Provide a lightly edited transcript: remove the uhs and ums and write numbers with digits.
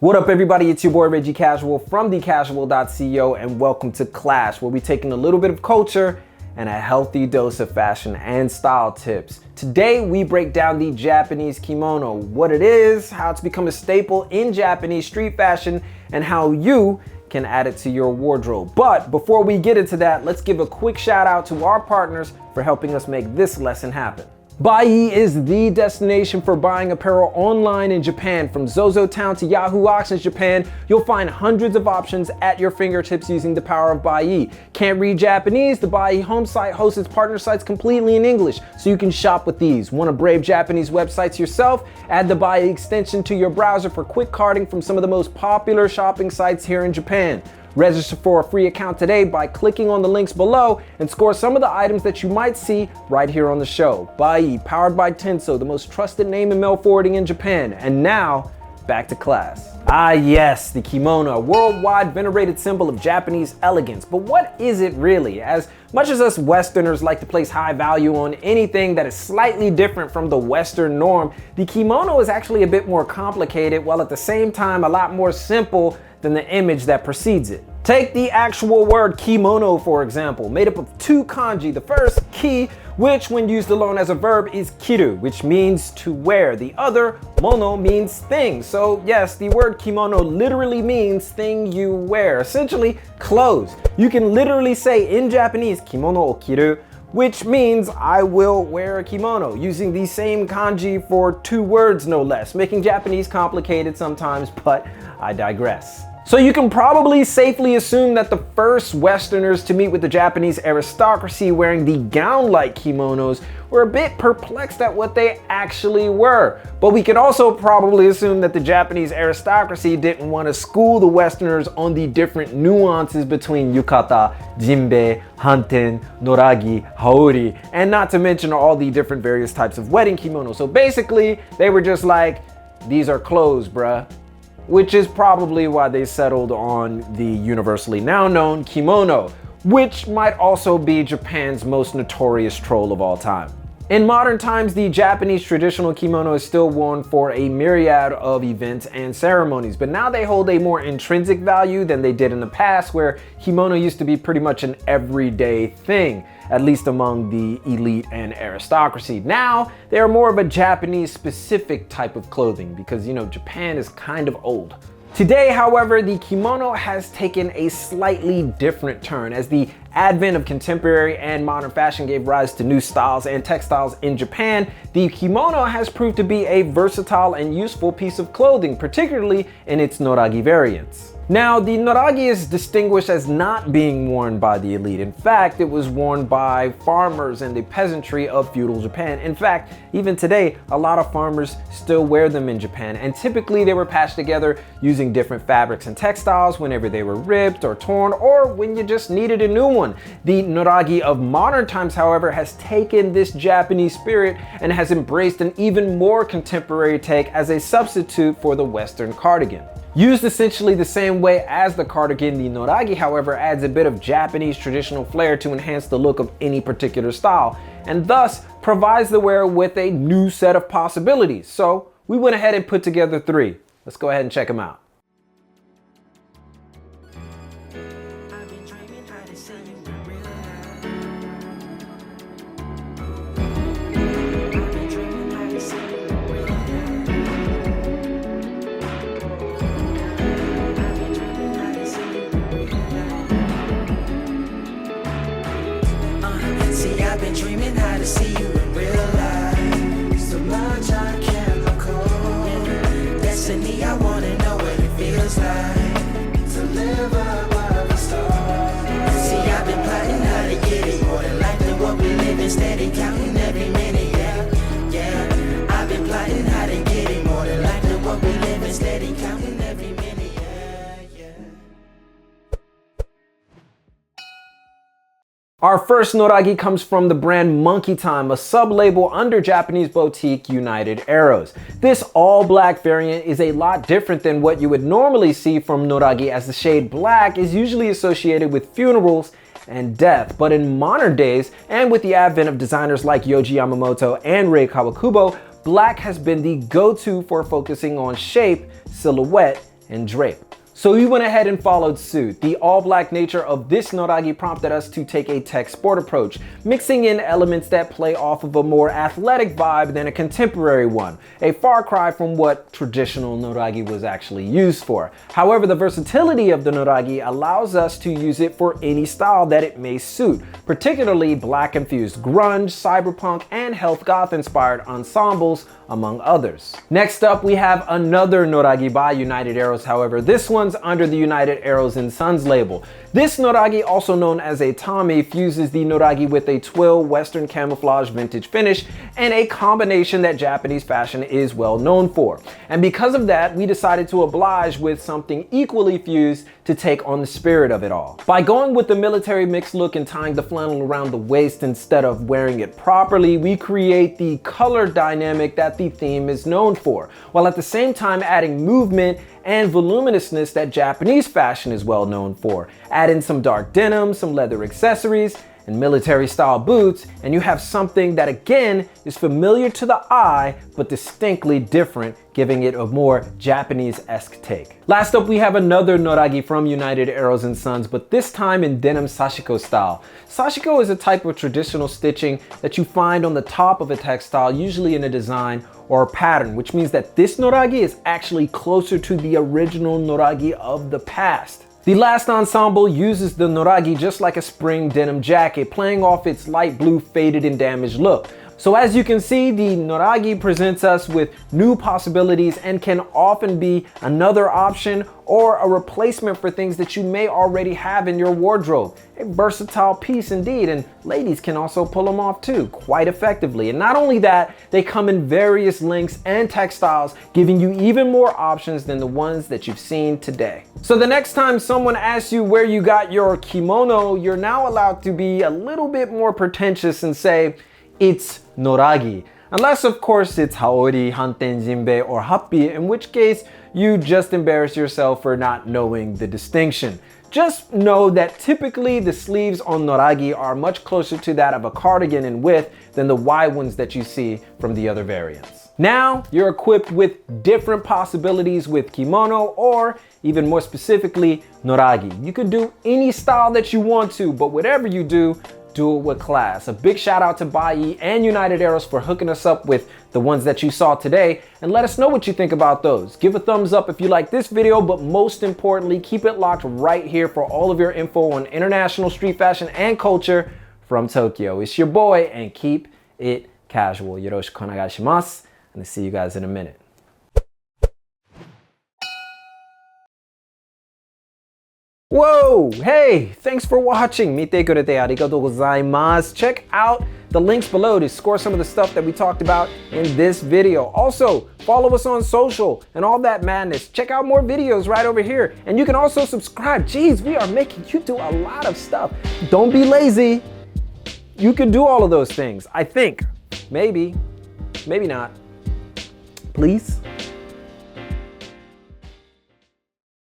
What up everybody, it's your boy Reggie Casual from thecasual.co and welcome to Clash, where we're taking a little bit of culture and a healthy dose of fashion and style tips. Today we break down the Japanese kimono, what it is, how it's become a staple in Japanese street fashion, and how you can add it to your wardrobe. But before we get into that, let's give a quick shout out to our partners for helping us make this lesson happen. Buyee is the destination for buying apparel online in Japan. From ZOZOTOWN to Yahoo Auctions Japan, you'll find hundreds of options at your fingertips using the power of Buyee. Can't read Japanese? The Buyee home site hosts its partner sites completely in English, so you can shop with ease. Want to brave Japanese websites yourself? Add the Buyee extension to your browser for quick carting from some of the most popular shopping sites here in Japan. Register for a free account today by clicking on the links below and score some of the items that you might see right here on the show. Buyee, powered by Tenso, the most trusted name in mail forwarding in Japan. And now, back to class. Ah yes, the kimono, a worldwide venerated symbol of Japanese elegance. But what is it really? As much as us Westerners like to place high value on anything that is slightly different from the Western norm, the kimono is actually a bit more complicated, while at the same time a lot more simple than the image that precedes it. Take the actual word kimono, for example, made up of two kanji. The first, ki, which when used alone as a verb is kiru, which means to wear. The other, mono, means thing. So yes, the word kimono literally means thing you wear, essentially clothes. You can literally say in Japanese, kimono o kiru, which means I will wear a kimono, using the same kanji for two words no less, making Japanese complicated sometimes, but I digress. So you can probably safely assume that the first Westerners to meet with the Japanese aristocracy wearing the gown-like kimonos were a bit perplexed at what they actually were. But we can also probably assume that the Japanese aristocracy didn't want to school the Westerners on the different nuances between yukata, jinbei, hanten, noragi, haori, and not to mention all the different various types of wedding kimonos. So basically, they were just like, these are clothes, bruh. Which is probably why they settled on the universally now known kimono, which might also be Japan's most notorious troll of all time. In modern times, the Japanese traditional kimono is still worn for a myriad of events and ceremonies, but now they hold a more intrinsic value than they did in the past, where kimono used to be pretty much an everyday thing, at least among the elite and aristocracy. Now, they are more of a Japanese specific type of clothing because, you know, Japan is kind of old. Today, however, the kimono has taken a slightly different turn as the advent of contemporary and modern fashion gave rise to new styles and textiles in Japan. The kimono has proved to be a versatile and useful piece of clothing, particularly in its Noragi variants. Now, the Noragi is distinguished as not being worn by the elite. In fact, it was worn by farmers and the peasantry of feudal Japan. In fact, even today, a lot of farmers still wear them in Japan, and typically they were patched together using different fabrics and textiles whenever they were ripped or torn, or when you just needed a new one. The Noragi of modern times, however, has taken this Japanese spirit and has embraced an even more contemporary take as a substitute for the Western cardigan. Used essentially the same way as the cardigan, the Noragi, however, adds a bit of Japanese traditional flair to enhance the look of any particular style, and thus provides the wearer with a new set of possibilities. So we went ahead and put together three. Let's go ahead and check them out. I've been dreaming how to see you in real life. So much I can't recall. Destiny, I wanna know what it feels like to live above the stars. See, I've been plotting how to get it, more than life than what we live in, steady counting every minute, yeah. I've been plotting how to get it, more than life than what we live in, steady counting every minute, yeah. Our first Noragi comes from the brand Monkey Time, a sub-label under Japanese boutique United Arrows. This all-black variant is a lot different than what you would normally see from Noragi, as the shade black is usually associated with funerals and death. But in modern days, and with the advent of designers like Yohji Yamamoto and Rei Kawakubo, black has been the go-to for focusing on shape, silhouette, and drape. So we went ahead and followed suit. The all-black nature of this Noragi prompted us to take a tech sport approach, mixing in elements that play off of a more athletic vibe than a contemporary one, a far cry from what traditional Noragi was actually used for. However, the versatility of the Noragi allows us to use it for any style that it may suit, particularly black-infused grunge, cyberpunk, and health goth-inspired ensembles, among others. Next up, we have another Noragi by United Arrows. However, this one's under the United Arrows and Sons label. This Noragi, also known as a Tommy, fuses the Noragi with a twill Western camouflage vintage finish and a combination that Japanese fashion is well known for. And because of that, we decided to oblige with something equally fused to take on the spirit of it all. By going with the military mixed look and tying the flannel around the waist instead of wearing it properly, we create the color dynamic that the theme is known for, while at the same time adding movement and voluminousness that Japanese fashion is well known for. Add in some dark denim, some leather accessories, and military style boots, and you have something that again is familiar to the eye, but distinctly different, giving it a more Japanese-esque take. Last up, we have another Noragi from United Arrows and Sons, but this time in denim Sashiko style. Sashiko is a type of traditional stitching that you find on the top of a textile, usually in a design or a pattern, which means that this Noragi is actually closer to the original Noragi of the past. The last ensemble uses the Noragi just like a spring denim jacket, playing off its light blue faded and damaged look. So as you can see, the Noragi presents us with new possibilities and can often be another option or a replacement for things that you may already have in your wardrobe. A versatile piece indeed, and ladies can also pull them off too, quite effectively. And not only that, they come in various lengths and textiles, giving you even more options than the ones that you've seen today. So the next time someone asks you where you got your kimono, you're now allowed to be a little bit more pretentious and say, it's Noragi. Unless of course it's Haori, Hanten, Jinbei, or Happi, in which case you just embarrass yourself for not knowing the distinction. Just know that typically the sleeves on Noragi are much closer to that of a cardigan in width than the wide ones that you see from the other variants. Now you're equipped with different possibilities with kimono, or even more specifically, Noragi. You can do any style that you want to, but whatever you do it with class. A big shout out to Buyee and United Arrows for hooking us up with the ones that you saw today, and let us know what you think about those. Give a thumbs up if you like this video, but most importantly, keep it locked right here for all of your info on international street fashion and culture from Tokyo. It's your boy, and keep it casual. Yoroshiku onegai shimasu, and I'll see you guys in a minute. Whoa, hey, thanks for watching. Mite kurete arigatou gozaimasu. Check out the links below to score some of the stuff that we talked about in this video. Also, follow us on social and all that madness. Check out more videos right over here. And you can also subscribe. Jeez, we are making you do a lot of stuff. Don't be lazy. You can do all of those things, I think. Maybe, maybe not. Please.